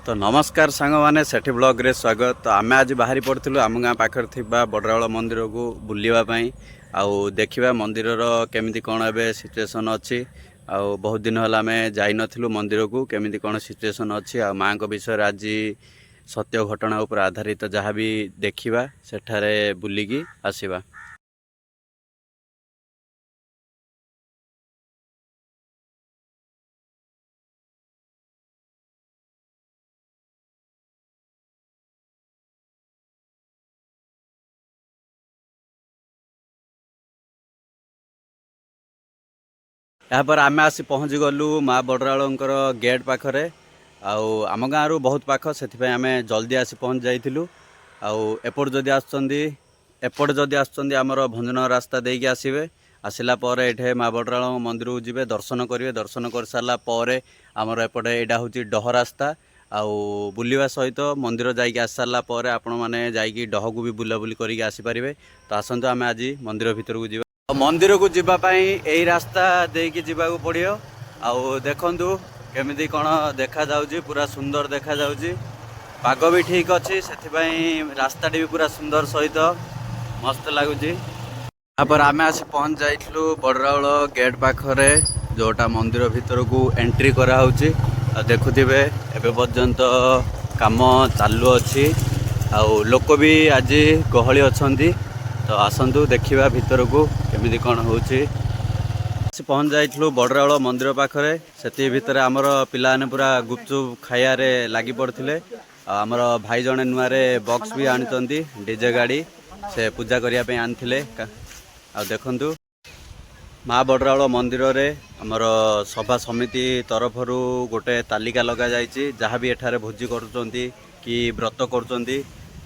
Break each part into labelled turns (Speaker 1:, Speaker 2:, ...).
Speaker 1: तो नमस्कार सांग मैंने सेठी ब्लॉग रे स्वागत। तो आम आज बाहरी पड़ू आम गाँ पाखर थी बडराल मंदिर को बुलवाई आउ देखा मंदिर केमी कौन ए सिचुएसन अच्छी आउ बहुत दिन है आम जाई नथिलु मंदिर को केमी कौन सिचुएसन अच्छी आ माँ को विषय आज सत्य घटना उपर आधारित जहाँ भी देखा सेठारे बुलिकी आसवा। यापर आम आसी पहुँची गलु माँ बडराल गेट पाखरे आम गाँव बहुत पाख से आम जल्दी आसी पहुँच जाइलु। एपट जदि आमर भंजन रास्ता देकी आसवे आसला ये माँ बडराल मंदिर को जी दर्शन करेंगे। दर्शन कर सारापर आमर एपटे यहाँ हूँ डह रास्ता आउ बुलवा सहित मंदिर जाइए आस सारापर आपण मैंने जाइए डह को भी बुलाबुली करके आसीपारे। तो आसतु आम आज मंदिर भितर को जी मंदिर को जीवाई यही रास्ता देकी जीवाक पड़ो। आउ देखु केमिति कौन देखा जाउची, पूरा सुंदर देखा जाउची, पाग भी ठीक अच्छी से रास्ता भी पूरा सुंदर सहित मस्त लगुच। यहाँ पर आम आसी पहुँच जाइलु बडराल गेट पाखरे जोटा मंदिर भितर को एंट्री कराऊँगी। देखुथिबे एबे पर्यंत काम चालू अच्छी आउ लोक भी आज गहली अच्छी। तो आसतु देखा भितर को केमिति कौन होची। पहुँच जाइलु बडराल मंदिर पाखरे से भितर आमर पिलाने पूरा गुपचुप खाइबारे लगी पड़ते। आमर भाई जने नुआरे बॉक्स भी आनी डीजे गाड़ी से पूजा करने आनी। आ देखंतु माँ बडराल मंदिर रे आमर सभा समिति तरफ गोटे तालिका लगा जाइए जहाँ भी एठारे भोजी करुँच कि व्रत करुँच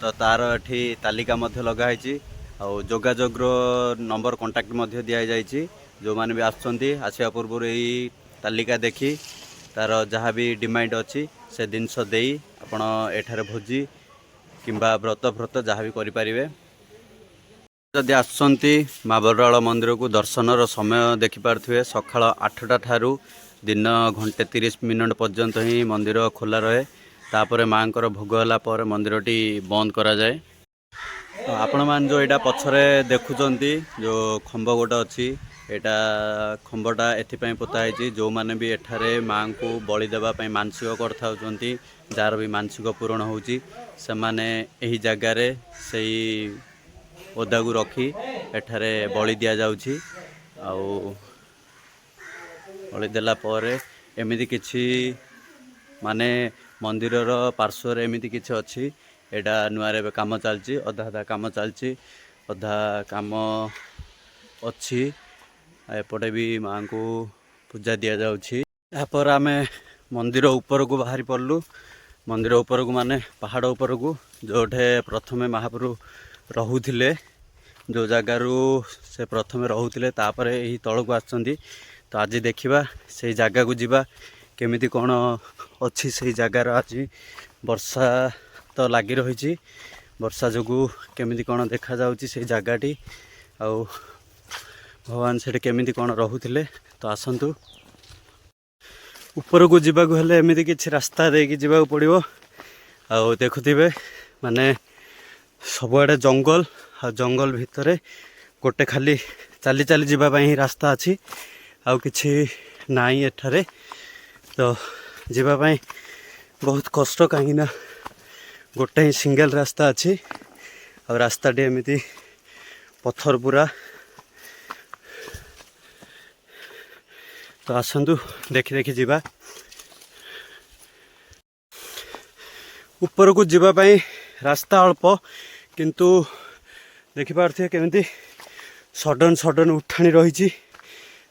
Speaker 1: तो तार एठी तालिका मध्य लगाई आउ जोगाजोग नंबर कंटाक्ट मध्य दि जाइए। जो मैंने भी आसवा पूर्व यही तालिका देखी तार जहाँ भी डिमांड अच्छी से जिनस दे आपण एठारे भोजी किंबा व्रत व्रत जहाँ भी करें। जदि आसुंती माँ बडराल मंदिर को दर्शनर समय देखिपारे सकाल 8टा ठारू दिन 1:30 पर्यंत ही मंदिर खोला रहे। तापर माँ भोग है मंदिरटी बंद करा जाए। आपण मान जो यहाँ पछरे देखुंट जो खंब गोटे अच्छी यहाँ खंबटा एपाई पोताई जो मैंने भी एठारे माँ को बलि देवाई मानसिक कर जार भी मानसिक पूरण होची से माने यही जगार से ओदा को रखी एठारे बलि दि जाउछि। आउ बलि देला परे एमिति किछि माने मंदिरर पार्श्वर एमिति किछि अछि। एटा नुआरे काम चलछि अधा अधा काम चलछि अधा काम अच्छी। एपटे भी माँ को पूजा दि जाउछि। यहाँ पर आम मंदिर ऊपर को बाहरी पड़लु। मंदिर ऊपर को माने पहाड़ ऊपर को जोठे प्रथमे महाप्रभु रहुथिले जो जगारू से प्रथमे रहुथिले तापर यही तल को आछंती। तो आज देखिबा से जगह को जीवा केमिति कौन अच्छी से जगार। आज वर्षा तो लगी रही वर्षा जो केमिति कौन देखा जाउची से जगहटी आउ भगवान से केमिति कौन रहुथिले। तो आसतु ऊपर को जीवा को हेले एमिति किछि रास्ता देकी जीवा पड़िबो। आउ देखुथिबे माने सबआडे जंगल आ जंगल भितरे गोटे खाली चाली चाली जीवाई ही रास्ता अच्छी आउ किछि नाई एठारे। तो जीवाई बहुत कष्ट कहीं गोटे ही सिंगल रास्ता अच्छी और रास्ताटी एमती पत्थर पूरा। तो आसतु देखी देखी जीवा ऊपर को जीवाई रास्ता अल्प किंतु देखिपारे केमिति सडन सडन उठाणी रही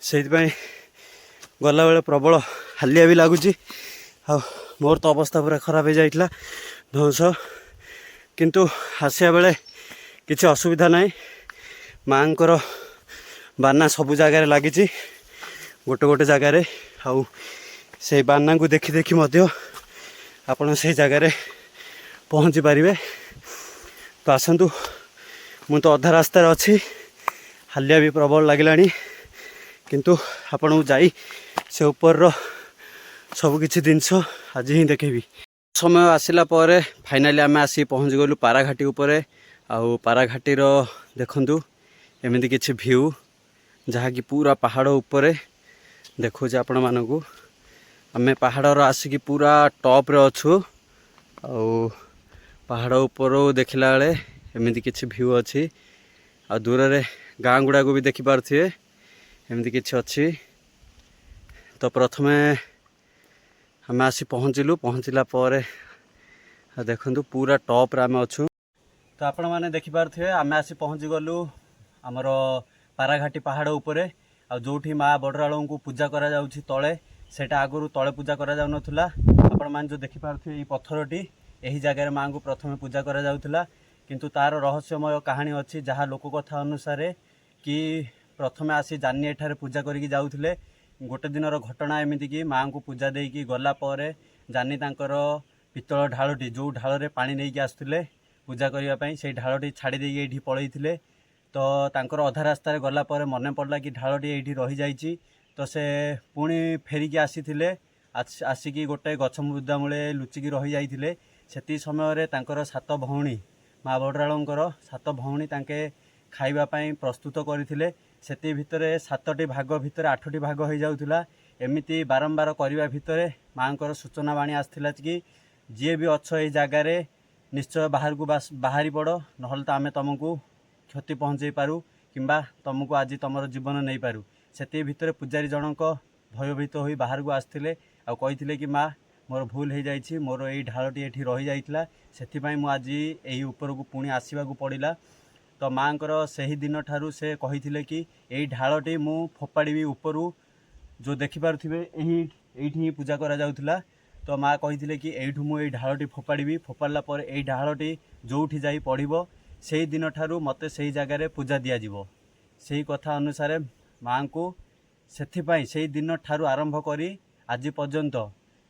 Speaker 1: से गला बेले प्रबल हालिया भी लगुच। मोर तो अवस्था पूरा खराब हो जाइला ध्वंस किंतु आसिया बेले किसी असुविधा ना। माँ बाना सबू जगार लगी गोटे गोटे जगार आउ से बाना को देखी देखी आपण से जगार पहुँची पारे। तो आसतु मु तो अधा रास्तार अच्छी हालिया भी प्रबल लगिलानी किंतु आपण को जाई से ऊपर सबकि जिनस आज ही देखेबी। समय आसला फाइनाली आम आसी पहुँच गलु पाराघाटी उपरे। आउ पाराघाटीर देखंतु एमती किछि व्यू जहाँकि पूरा पहाड़ उपरे देखो आपण मानू आम पहाड़ आसिक पूरा टॉप रे अच्छु। आउ पहाड़ ऊपर देखला बेले एमती किछि व्यू अच्छी। आ दूर रे गाँ गुड़ा को भी देखि पारथिए एमती किछि अच्छी। तो प्रथमे आम आसी पहुँचलु पहुँचला देखंतु पूरा टॉप रे आम अच्छु। तो आपण माने देखि पारथिए आम आसी पहुँची गलु आमर पाराघाटी पहाड़ उपरे। आ जोठी माँ बड़रालों को पूजा करा जाउछि तले सेटा आगुरु तले पूजा करा जाउ नथुला। आपण मान जो देखि पारथिए ई पत्थरटी एही जगह माँ को प्रथमे पूजा करा जाउथुला। किंतु तार रहस्यमय कहानी अच्छी जहाँ लोक कथा अनुसार कि प्रथमे आसी जानी एठारे पूजा करिकी जाउथुले। गोटे दिनर घटना एमिति कि माँ को पूजा देकी गला परे जानी तांकर पितल ढालटी जो ढाल पानी नहीं आसुले पूजा करने से ढालटी छाड़ी देकी एठी पलैथिले। तो तांकर अधा रास्तार गला परे मने पड़ला कि ढालटी एठी रही जाइछि। तो से पुणी फेरिकी आसीथिले आसिकी गोटे गछ मुदा मूले लुचिकी रही जाइथिले। सेती समय तांकर 7 भौणी माँ बड़रालोंकर 7 भौणी तांके खाइबा पई प्रस्तुत करथिले। सेती भितरे 7टी भाग भितरे 8टी भाग हो जाउथुला। एमिति बारंबार करने भितर माँकर सूचना बाणी आसथिला कि जी भी अच्छ ए जगार निश्चय बाहर को बाहरी पड़ नहले तो आम तुमको क्षति पहुँचे पारू किंबा तुमको आज तुम जीवन नहीं पारू। सेती भितर पूजारी जनक भयभीत हो बाहर को आसथिले आ कहिथिले कि माँ मोर भूल हो जाइछि मोर यही ढालटी एठी रही जाइथिला सेथिपाई मु आज यही ऊपर को पुणी आसवा को पड़िला। तो माँकर सही दिन ठारू से कहिथिले कि यही ढालटी मु फोपाड़ी उपरू जो देखिपारे यही पूजा करा जाउथुला। तो माँ कहिथिले कि एठू मु ढालटी फोपाड़ी फोपाड़ा पर यही ढालटी जोठी जाई पड़िबो सेही दिन ठारू मते सेही जगार पूजा दिया जिवो। सेही कथा अनुसार माँ को सेथिपाई सेही दिन ठारू आरंभ करी आज पर्यंत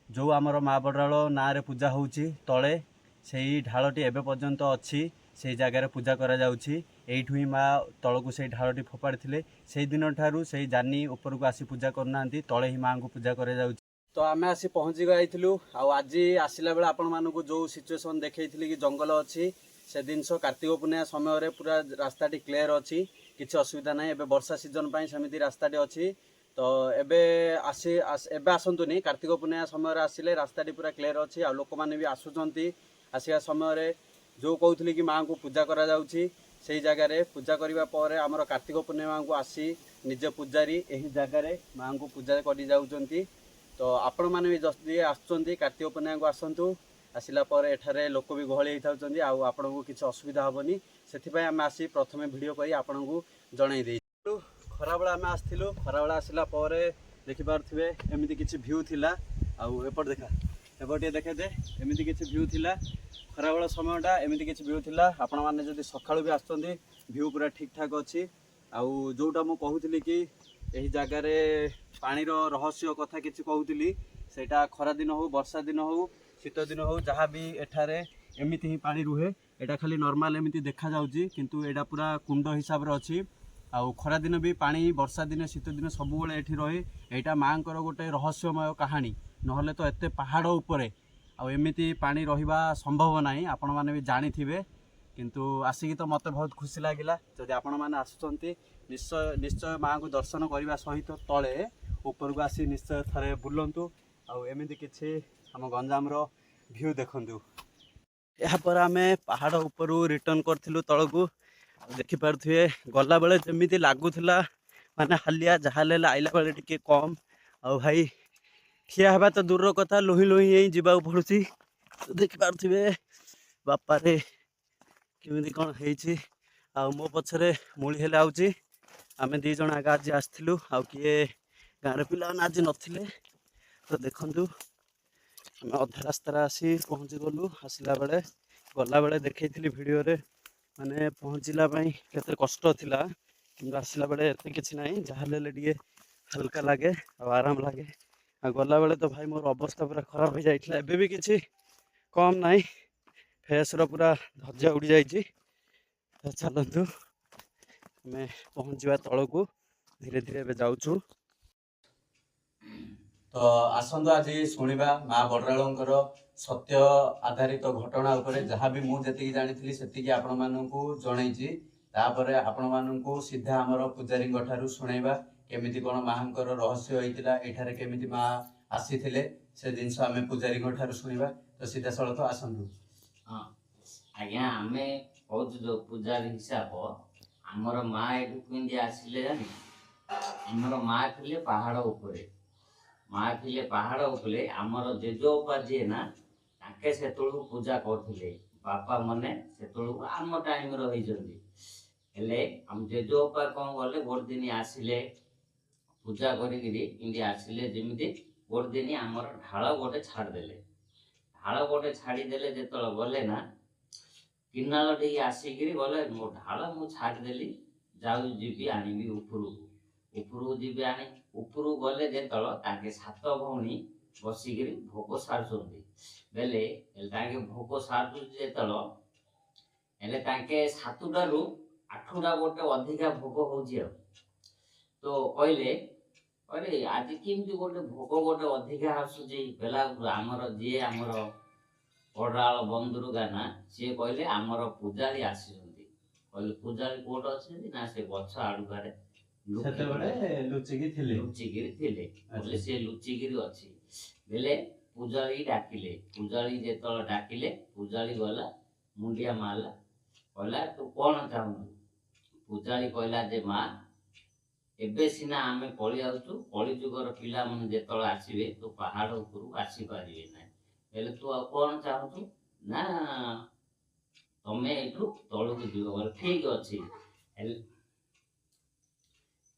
Speaker 1: जो आमर माँ बड़राल ना रे पूजा होउछि तले सेही ढालटी एबे पर्यंत अच्छी से जगार पूजा करा जाउछि। एठू ही माँ तलकू से ढालटी फोपाड़ी से दिन ठारू से जानी ऊपर को आसी पूजा करना तले ही माँ को पूजा करा जाउछि। तो आम आसी पहुँची गई आज आसला बेले आपण मानू जो सिचुएसन देखी कि जंगल अच्छी से जिनस कार्तिक पूर्णिमा समय पूरा रास्ताटी क्लीयर अच्छी किसी असुविधा ना। एबे वर्षा सीजन सेमती रास्ताटी अच्छी। तो एबे आसतुनी कार्तिक पूर्णिमा समय आसिले रास्ताटी पूरा क्लीयर अच्छी। आ लोक मैंने भी आसुचंती आसिया समय जो कहते कि माँ को पूजा करा जाउछि सेही जगार पूजा करने पर आमर कार्तिक पूर्णिमा को आसी निज पूजारी यही जगार माँ को पूजा कर जाउचंती। तो आपण मैंने भी जल्दी आसुचंती कार्तिक पूर्णिमा को आसतु आसला पर एठारे लोक भी गहली होती आपन को किसी असुविधा हेनी से आम आसी प्रथमे भिडियो करी आपन को जणाई दे। खराबेला आम आसलु खराबेला आसला देखिपे एमती किसी भ्यू थिला आउट देखा एपटे देखे दे एमती किसी भ्यू थिला खराबेला समयटा एमती किसी भ्यू थिला। आपण मैंने जब सकाळु भी आसुचंती भ्यू पूरा ठीक ठाक अच्छी। आउ जोटा मु कहूली कि यही जगार पानीर रहस्य कथा किसी कहूली सेटा खरा दिन हो वर्षा दिन हो शीत दिन हो जहाँ भी एठारे एमती ही पानी रुहे। एटा खाली नॉर्मल एमती देखा जाउची किंतु एटा पूरा कुंड हिसाब रे अच्छी। आउ खरा दिन भी पानी वर्षा दिन शीत दिन सब बेले एठी रहे। एटा माँकर गोटे रहस्यमय कहानी नहले तो एते पहाड़ उपरे आउ एमती पानी रहिबा संभव नाही। आपण माने भी जानिथिबे किंतु आसिकी तो मते बहुत खुशी लागिला। जदि आपण माने आसुचंती निश्चय निश्चय माँ को दर्शन करने सहित तले ऊपर को आसी निश्चय थरे बुलंतु आउ एमती किछि आम गंजाम रो व्यू देखंतु। यापर आमे पहाड़ उपरू रिटर्न करथिलु तळकू देखिपारे गला बेले जमीती लगुला माने हालिया जहाँ आइला बेले टिके कम आउ भाई ठिया हवा तो दूर कथा लोही लोही ही जीवा पड़ुची। तो देखिपारे बापा रे केमिति कौन है आ मो पछरे मुड़ी हेले आउची। आमे 2 जण आगे आज आसथिलु आ किए गाँव पिला आज नथिले। तो देखंतु आमे अधा रास्तार आसी पहुँची गलु आसला बेले गला बेले देखैथिली वीडियो रे माने पहुँचला केते कष्ट थिला किंतु आसला बेले एते किछि नाही जहाँ ले टिके हल्का लगे आ आराम लगे। आ गला बेले तो भाई मोर अवस्था पूरा खराब हो जाइथिला एबे भी किछि कम नाही फेस रो पूरा धज्जा उड़ी जाइछि। तो चलतु आमे पहुँचवा तलकू धीरे धीरे एबे जाउछु। तो आसंतु आज शुणिबा माँ बडराळंकर सत्य आधारित घटना उपरे जहाँ भी मु जति जानी सेतिकी आपण मानकू जणैची तापरे आपण मानकू सीधा हमर पूजारी ठारू शुणैबा केमिति कोन मांकर रहस्य होइतिला एठारे केमिति माँ आसीथिले से जिनस आमे पूजारी ठारू शुणिबा तो सीधा सळख आसंतु।
Speaker 2: हाँ आज्ञा आमे कहूँ जो पूजारी हिसाब आमर माँ एठू केमती आसिले जानी आमर माँ थिले पहाड़ उपरे माँ थिले पहाड़ उपरे आमर जेजोपा जी ना ताके सेतळु पूजा करथिले बापा मने सेतळु आम टाइम रहिजंदी हेले हम जेजोपा कोन गले गोट दिन आसिले पूजा करिगिरी इंदी आसिले जेमिति गोट दिन आमर ढाळ गोटे छाड़ देले ढाळ गोटे छाड़ी देले जेतळ गले ना किनाल टे आसिकिरी गले मो ढाळ मु छाड़ देली जाऊ जीबी आनिबी उपरु जीबी आनी उपरु गले जेतळ ताके सात भौणी बसिकिरी भोग सारुचंदी बेले ताके भोग सारु जेतळ हेले ताके सातुडारु आठुडा गोटे अधिका भोग होउची तो कहले अरे आज केमती गोटे भोग गोटे अधिका आसुची बेला आमर जे आमर बडराळ बंधुरु गाना सी कहले आमर पूजारी आसिसंती कहले पूजारी कोट अछि ना से गछ आडुकारे
Speaker 1: लुचिकी थिले
Speaker 2: बोले से लुचिकी अछि बेले पूजारी डाकिले पूजारी गला मुंडिया मारला कहला तू कौन चाहू पूजारी कहला जे माँ एबे सिना आमे पळि आउछु कଳି जुगर पिला मन जेतळ आसीबे तो पहाड़ उपरु आसी पारिबे ना बेले तू कौन चाहू ना तमे एठू तळକୁ ଯିବ बोले ठीक अछि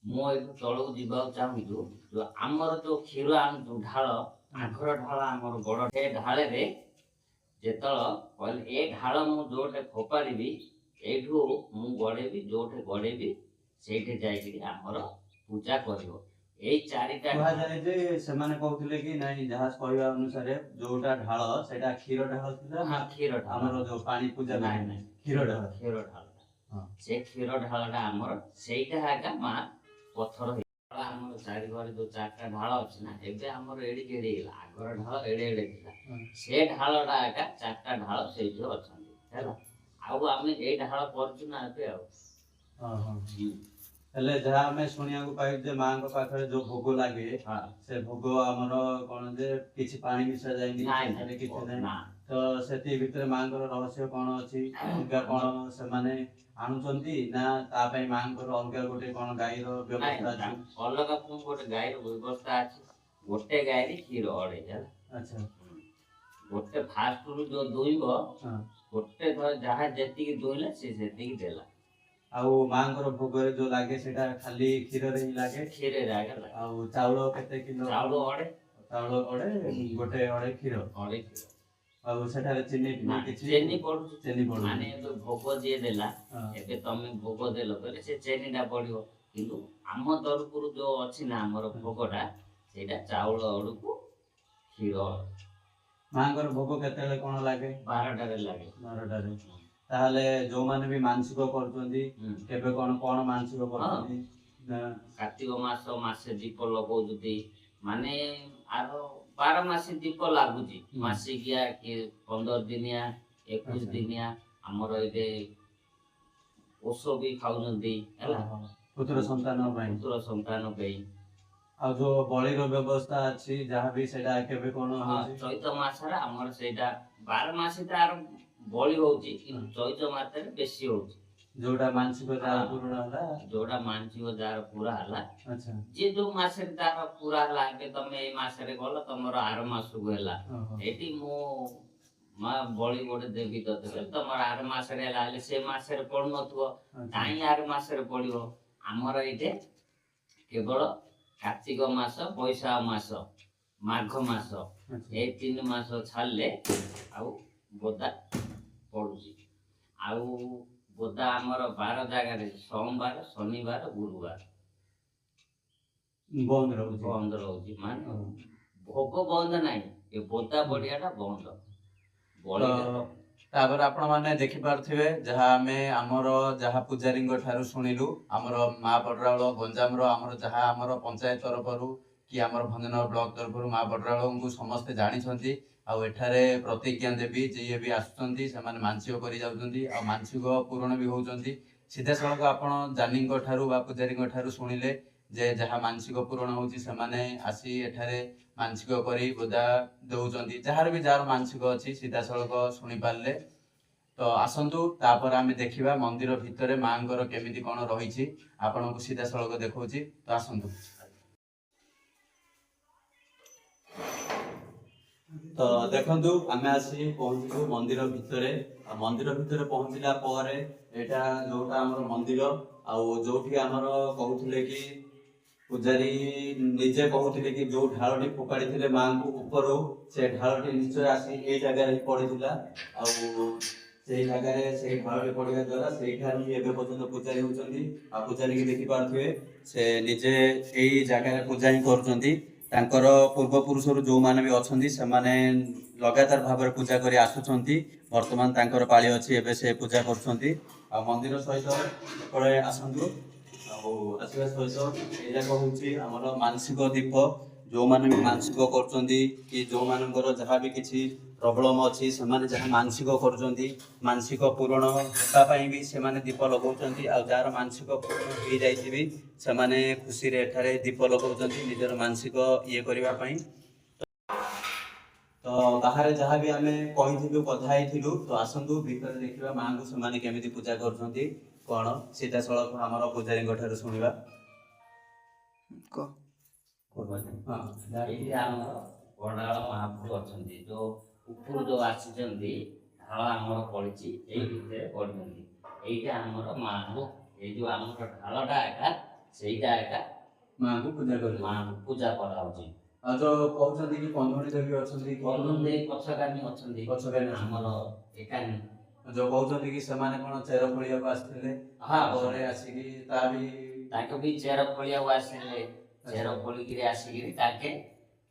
Speaker 2: मो एठू तळକୁ ଯିବାକୁ ଚାହୁଁଛୁ जो आमर जो क्षीर आनु ढाळ आखर ढाळ आमर बड़ ए ढाळे रे जेतळ कहले ए ढाळ मु जोटे फोपाड़ीबी एठू मु गड़ेबी जोटे गड़ेबी सेठे जाइकरी आमर पूजा करिवो ए चारिटा
Speaker 1: कहा जाय जे सेमाने कहउथिले कि नाही जहाज कहवा अनुसार जोटा ढाळ सेटा क्षीर ढाळ थिला।
Speaker 2: हां क्षीर ढाळ
Speaker 1: हमर जो पानी पूजा
Speaker 2: नाही नाही क्षीर ढाळ
Speaker 1: हां
Speaker 2: से क्षीर ढाळटा आमर सेटा हागा मा पत्थर आमर चारि घर जो चारटा ढाळ अछि ना एबे आमर एडी केडी आगर ढाळ एडे एडे थिला से ढाळटा हागा चारटा ढाळ सेठी अछंदी हैला आउ आमे ए ढाळ परछु ना एबे आउ
Speaker 1: हां हां हेले जहा हमें सुनिया को पाइ जे मां को पाखरे जो भोग लागे से भोग हमर कोन जे किछि पानी मिसा जायनी
Speaker 2: नाही
Speaker 1: किछि नाही तो सेति भितर मां को रहस्य कोन अछि उनका कोन से माने आनुचंती ना ता पई मां को अलगा गोटे कोन गाई रो व्यवस्था अछि
Speaker 2: अलगा कोन गोटे गाई रो व्यवस्था अछि गोटे गाई रे क्षीर अडे जाला
Speaker 1: अच्छा
Speaker 2: गोटे फास्ट रु जो दोइबो गोटे धर जहा जेति की दोइले से सेति की देला
Speaker 1: आउ मांगर भोग रे जो लागे सेटा खाली क्षीर रे ही लागे
Speaker 2: क्षीर रे लागे
Speaker 1: आउ चावल केते किलो चावल अडे गोटे अडे क्षीर आउ सेटा रे चीनी पडु
Speaker 2: माने तो भोग जे देला एबे तमे भोग देलो करे से चीनीटा पडियो किंतु आम तरपुर जो अछि ना हमर भोगटा सेटा चावल अडुकु क्षीर
Speaker 1: मांगर भोग केते कोन लागे
Speaker 2: 12टा रे लागे
Speaker 1: 12टा रे ताहले जो माने भी मानसिक करचोंदी केबे कोन कोन मानसिक करचोंदी
Speaker 2: कार्तिक मास मासे दीप लगौजुती माने आरो 12 मासे दीप लागुची मासिकिया के 15 दिनिया 21 दिनिया हमर एबे ओसो भी खाउजंदी हैला
Speaker 1: पुत्र संतान पई आ जो बळी रो व्यवस्था अछि जहा भी सेटा केबे कोन
Speaker 2: चैत मास रे हमर सेटा 12 मासे तार बळी होउची चैत मास रे बेसी होउची
Speaker 1: जोटा मानसिक जार पूर्ण होला
Speaker 2: जोटा मानसिक जार पूरा होला
Speaker 1: अच्छा
Speaker 2: जे जो मास रे तार पूरा होला के तमे ए मास रे गलो तमरो आर मास गु होला एटी मो मा बळी गोटे देबी दते तमरो आर मास रे लाले से मास रे पड़ नथुव काई आर मास रे पड़ियो हमर एटे केवल कार्तिक मास बैशाख मास माघ मास ए 3 मास छाले आउ बोदा पड़ुची आउ बोदा हमर 12 जगह रे सोमवार शनिवार गुरुवार बंद रहउची माने भोग बंद नाही ए बोदा बढियाटा बंद बळी
Speaker 1: तापर आपण माने देखि पारथिबे जहा हमें हमर जहा पुजारी ठारू सुनिलु हमर मा बडराळ गंजाम रो हमर जहा हमर पंचायत तरफरु कि आमर भंजनगर ब्लॉक तरफ माँ बडराल को समस्ते जानी आउ एठारे प्रतिज्ञा देवी जे भी आसुचंती से मानसिक करि जाउचंती आ मानसिक पूरण भी होउचंती सीधा सड़क आपण जानी ठारू बा पुजारी ठारू सुनिले जे जहाँ मानसिक पूरण होउची से माने आसी एठारे मानसिक करी बोधा दउचंती जहार भी जार मानसिक अछि सीधा सड़क सुनि पारले तो आसंतु तापर आमे देखिबा मंदिर भितरे मांकर केमिति कोन रहिछि आपन को सीधा सड़क देखौछि तो आसंतु। तो देखंतु आमे आसी पहुंचलु मंदिर भितरे पहुंचला परे एटा जोटा हमर मंदिर आ जोठी हमर कहउथिले कि पूजारी निजे कहउथिले कि जो ढाळटी फुकाडी थिले मां को ऊपर से ढाळटी निश्चय आसी ए जगह रे पड़िथिला आ से जगह रे से ढाळटी पड़िया द्वारा से ठानी एबे पर्यंत पूजारी होचंदी आ पूजारी के देखि पारथुए से निजे एई जगह रे पूजा ही करचंदी तांकर पूर्व पुरुष जो माने भी अछंती से माने लगातार भाव में पूजा करी आसुचंती वर्तमान तांकर पाळी अछि एबे से पूजा करचंती आ मंदिर सहित पळे आसंतु आसवा सहित ए जाक होउची हमर मानसिक दीप जो माने भी मानसिक करचंती कि जो मानकर जहाँ भी किछि प्रॉब्लम अछि से माने जहाँ मानसिक करचंती मानसिक पूरण होता पई भी से माने दीप लगाउचंती आ जार मानसिक पूर्ण हो जाईछि भी से माने खुशी रे एठारे दीप लगाउचंती निजर मानसिक ये करबा पई। तो बाहर जहाँ भी आमे कहिथिलु कथा हेथिलु तो आसंतु भीतर देखिबा मां को से माने केमिति पूजा करचंती कोन सीधा सळक हमर पूजारी ठारू सुनिबा
Speaker 2: को हां एठी हमर बडाळ महाप्रभु अछंती जो ऊपर जो आसीचंती ढाळ हमर पड़िछि एई भितरे पड़िछंती एइटा हमर मां ए जो हमर ढाळटा एका सेइटा एका
Speaker 1: मां को पूजा
Speaker 2: कराउछि
Speaker 1: आ जो कहउचंती कि कंधोणी देवी अछंती
Speaker 2: कंधोणी पछकानी अछंती हमर एकानी
Speaker 1: जो कहउचंती कि समाने कोन चेर फळिया को आस्थिले
Speaker 2: हां
Speaker 1: ओरे आसी कि ता भी
Speaker 2: ताके भी चेर फळिया को आसिले चेर फळी कि आसी कि ताके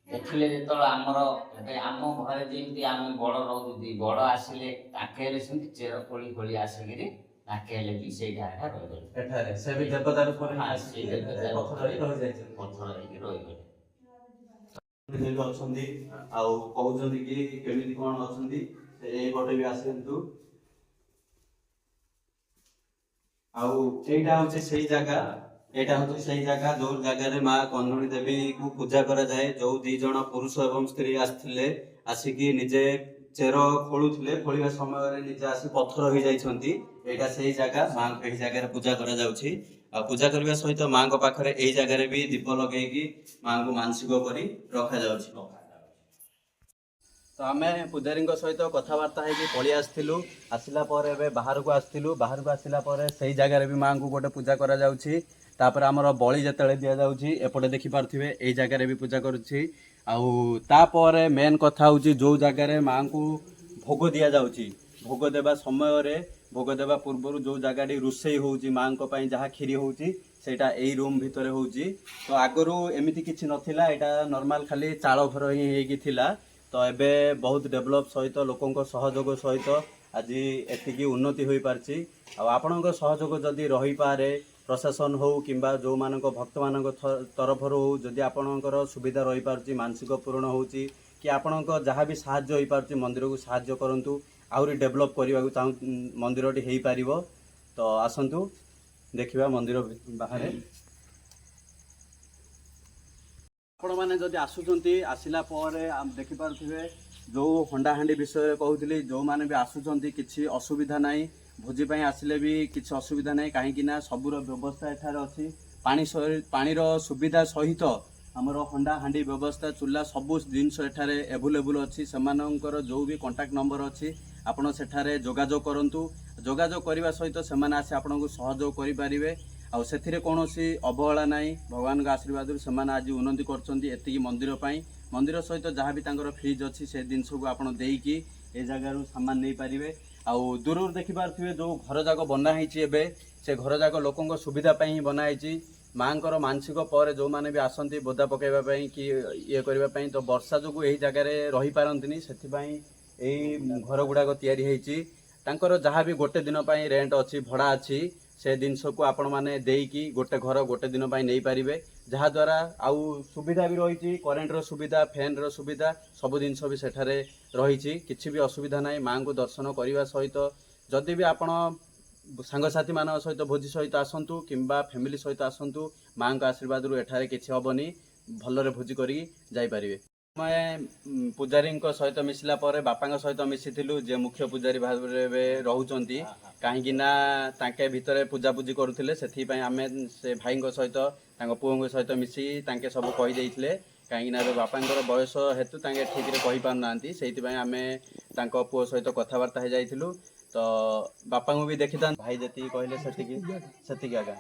Speaker 2: देखिले जेतल हमर एबे आम घरे जेमति आम बड़ रहउती बड़ आसिले ताके ले सेमति चेर फळी आसी कि ताके ले भी से ढाका रहि गले
Speaker 1: एठारे से भी देवता रूप में
Speaker 2: आसी
Speaker 1: पत्थर रे रहि जाय छै
Speaker 2: पत्थर रे रहि गले
Speaker 1: देवी अछंती आ कहउचंती कि केमिति कोन अछंती ए पटे भी आसेंतु आउ एटा होचे सही जगह जो जगह रे मां कंधोणी देवी को पूजा करा जाए जो दी जण पुरुष एवं स्त्री आस्थिले आसिकी निजे चेर खोलुथिले खोलिबा समय रे निजे आसी पत्थर हो जाइछंती एटा सही जगह मां एही जगह रे पूजा करा जाउछि आ पूजा करबा सहित मां को पाखरे एही जगह रे भी दीप लगेकी मां को मानसिक करी रखा जाउछि। तो आमे पूजारी सहित कथबार्ता है पलि आसलु आसला बाहर को आसला से जगह भी माँ को गोटे पूजा करा जाउछि तापर आमर बलि जेतेले दिया जाउछि एपटे देखि पारथिबे एई जगह रे भी पूजा करुछि आउ तापर मेन कथा होउछि जो जगह रे माँ को भोग दिया जाउछि भोग देबा समय रे भोग देबा पूर्व जो जगह रोषेई होउछि माँ को पई जहाँ खीरी होउछि सेटा एई रूम भितरे होउछि। तो आगरू एमिति किछि नथिला एटा नॉर्मल खाली चाळ घर ही हेकी थिला तो एबे बहुत डेवलप सहित लोकों सहयोग सहित आज एतिकी उन्नति हो पारछि आ आपणक सहयोग जदि रही पारे प्रशासन हो किंबा जो मानक भक्त मानक तरफ हो जदि आपणकर सुविधा रही पारछि मानसिक पूर्ण होउछि कि आपणक जहाँ भी साहाय्य हो पारछि मंदिर को साहाय्य करंतु आउरी डेवलप करबा को चाहू मंदिरटी हेई पारिबो। तो आसंतु देखिबा मंदिर बाहर आपण मैंने जदि आसुचंती आसिला परे देखि पारथिबे जो हंडाहांडी विषय कहउतली जो माने भी आसुचंती किछि असुविधा नाही भोजी पई आसिले भी किछि असुविधा नाही काहे कि ना सबुर व्यवस्था एठार अछि पानी रो सुविधा सहित हमर हंडाहांडी व्यवस्था चूल्हा सबु जिनस एठारे अवेलेबल अछि सेमानकर जो भी कांटेक्ट नंबर अछि आपण सेठारे जोगाजोग करंतु जोगाजोग करबा सहित सेमाने आसी आपनको सहयोग करि पारिबे आ सेथिरे कोनोसी अवहेला नाही भगवान का आशीर्वाद से आज उन्नति करछंती एतिकी मंदिर पई मंदिर सहित जहाँ भी तांकर फ्रिज अच्छी से जिनस को आप देकी ए जगार सामान नहीं पारे आ दूर देखि पारथिबे जो घर जाक बना है से घर जाक लोकों सुविधा ही बनाई माँ मानसिक पर जो मैंने भी आसती बोदा पकड़ापी कि ये करने तो वर्षा जो यही जगार रही पारती से घर गुड़ाक या जहाँ भी गोटे दिन रेंट अच्छी भड़ा अच्छी से जिनस को आपण मैंने देकी गोटे घर गोटे दिन नहीं पारे ଯାହାଦ୍ୱାରା ଆଉ ସୁବିଧା ବି ରହିଛି, କରେଣ୍ଟର ସୁବିଧା, ଫ୍ୟାନ୍ର ସୁବିଧା, ସବୁ ଜିନିଷ ବି ସେଠାରେ ରହିଛି। କିଛି ବି ଅସୁବିଧା ନାହିଁ। ମାଆଙ୍କୁ ଦର୍ଶନ କରିବା ସହିତ ଯଦି ବି ଆପଣ ସାଙ୍ଗସାଥିମାନଙ୍କ ସହିତ ଭୋଜି ସହିତ ଆସନ୍ତୁ କିମ୍ବା ଫ୍ୟାମିଲି ସହିତ ଆସନ୍ତୁ, ମାଆଙ୍କ ଆଶୀର୍ବାଦରୁ ଏଠାରେ କିଛି ହେବନି, ଭଲରେ ଭୋଜି କରିକି ଯାଇପାରିବେ। ଆମେ ପୂଜାରୀଙ୍କ ସହିତ ମିଶିଲା ପରେ ବାପାଙ୍କ ସହିତ ମିଶିଥିଲୁ, ଯେ ମୁଖ୍ୟ ପୂଜାରୀ ଭାବରେ ଏବେ ରହୁଛନ୍ତି। କାହିଁକି ନା ତାଙ୍କେ ଭିତରେ ପୂଜାପୂଜି କରୁଥିଲେ, ସେଥିପାଇଁ ଆମେ ସେ ଭାଇଙ୍କ ସହିତ ତାଙ୍କ ପୁଅଙ୍କ ସହିତ ମିଶି ତାଙ୍କେ ସବୁ କହିଦେଇଥିଲେ। କାହିଁକିନା ଏବେ ବାପାଙ୍କର ବୟସ ହେତୁ ତାଙ୍କେ ଠିକ୍ରେ କହିପାରୁନାହାନ୍ତି, ସେଇଥିପାଇଁ ଆମେ ତାଙ୍କ ପୁଅ ସହିତ କଥାବାର୍ତ୍ତା ହେଇଯାଇଥିଲୁ। ତ ବାପାଙ୍କୁ ବି ଦେଖିଥାନ୍ତି, ଭାଇ ଯେତିକି କହିଲେ ସେତିକି ଆଜ୍ଞା।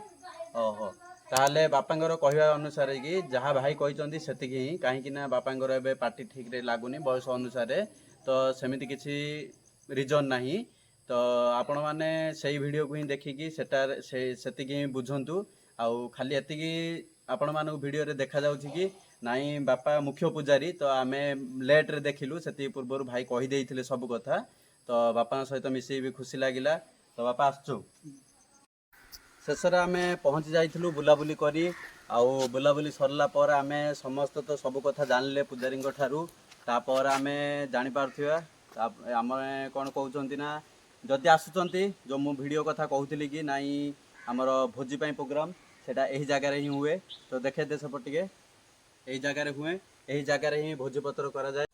Speaker 1: ଓହୋ, ତାହେଲେ ବାପାଙ୍କର କହିବା ଅନୁସାରେ କି ଯାହା ଭାଇ କହିଛନ୍ତି ସେତିକି ହିଁ। କାହିଁକି ନା ବାପାଙ୍କର ଏବେ ପାଟି ଠିକ୍ରେ ଲାଗୁନି ବୟସ ଅନୁସାରେ, ତ ସେମିତି କିଛି ରିଜନ୍ ନାହିଁ। ତ ଆପଣମାନେ ସେଇ ଭିଡ଼ିଓକୁ ହିଁ ଦେଖିକି ସେତିକି ହିଁ ବୁଝନ୍ତୁ। ଆଉ ଖାଲି ଏତିକି ଆପଣମାନଙ୍କୁ ଭିଡ଼ିଓରେ ଦେଖାଯାଉଛି କି ନାଇଁ ବାପା ମୁଖ୍ୟ ପୂଜାରୀ, ତ ଆମେ ଲେଟ୍ରେ ଦେଖିଲୁ, ସେତିକି ପୂର୍ବରୁ ଭାଇ କହିଦେଇଥିଲେ ସବୁ କଥା। ତ ବାପାଙ୍କ ସହିତ ମିଶିକି ବି ଖୁସି ଲାଗିଲା। ତ ବାପା ଆସୁଛୁ। ଶେଷରେ ଆମେ ପହଞ୍ଚି ଯାଇଥିଲୁ ବୁଲାବୁଲି କରି। ଆଉ ବୁଲାବୁଲି ସରିଲା ପରେ ଆମେ ସମସ୍ତେ ତ ସବୁ କଥା ଜାଣିଲେ ପୂଜାରୀଙ୍କ ଠାରୁ। ତାପରେ ଆମେ ଜାଣିପାରୁଥିବା ଆମେ କ'ଣ କହୁଛନ୍ତି ନା, ଯଦି ଆସୁଛନ୍ତି, ଯେଉଁ ମୁଁ ଭିଡ଼ିଓ କଥା କହୁଥିଲି କି ନାଇଁ ଆମର ଭୋଜି ପାଇଁ ପ୍ରୋଗ୍ରାମ୍, ସେଇଟା ଏହି ଜାଗାରେ ହିଁ ହୁଏ। ତ ଦେଖେଇ ଦେ ସେପଟ ଟିକେ, ଏହି ଜାଗାରେ ହୁଏ, ଏହି ଜାଗାରେ ହିଁ ଭୋଜିପତ୍ର କରାଯାଏ।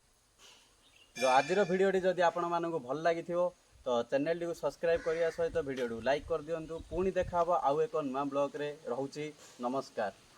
Speaker 1: ତ ଆଜିର ଭିଡ଼ିଓଟି ଯଦି ଆପଣମାନଙ୍କୁ ଭଲ ଲାଗିଥିବ ତ ଚ୍ୟାନେଲଟିକୁ ସବସ୍କ୍ରାଇବ୍ କରିବା ସହିତ ଭିଡ଼ିଓଟିକୁ ଲାଇକ୍ କରିଦିଅନ୍ତୁ। ପୁଣି ଦେଖା ହେବ ଆଉ ଏକ ନୂଆ ବ୍ଲଗ୍ରେ। ରହୁଛି, ନମସ୍କାର।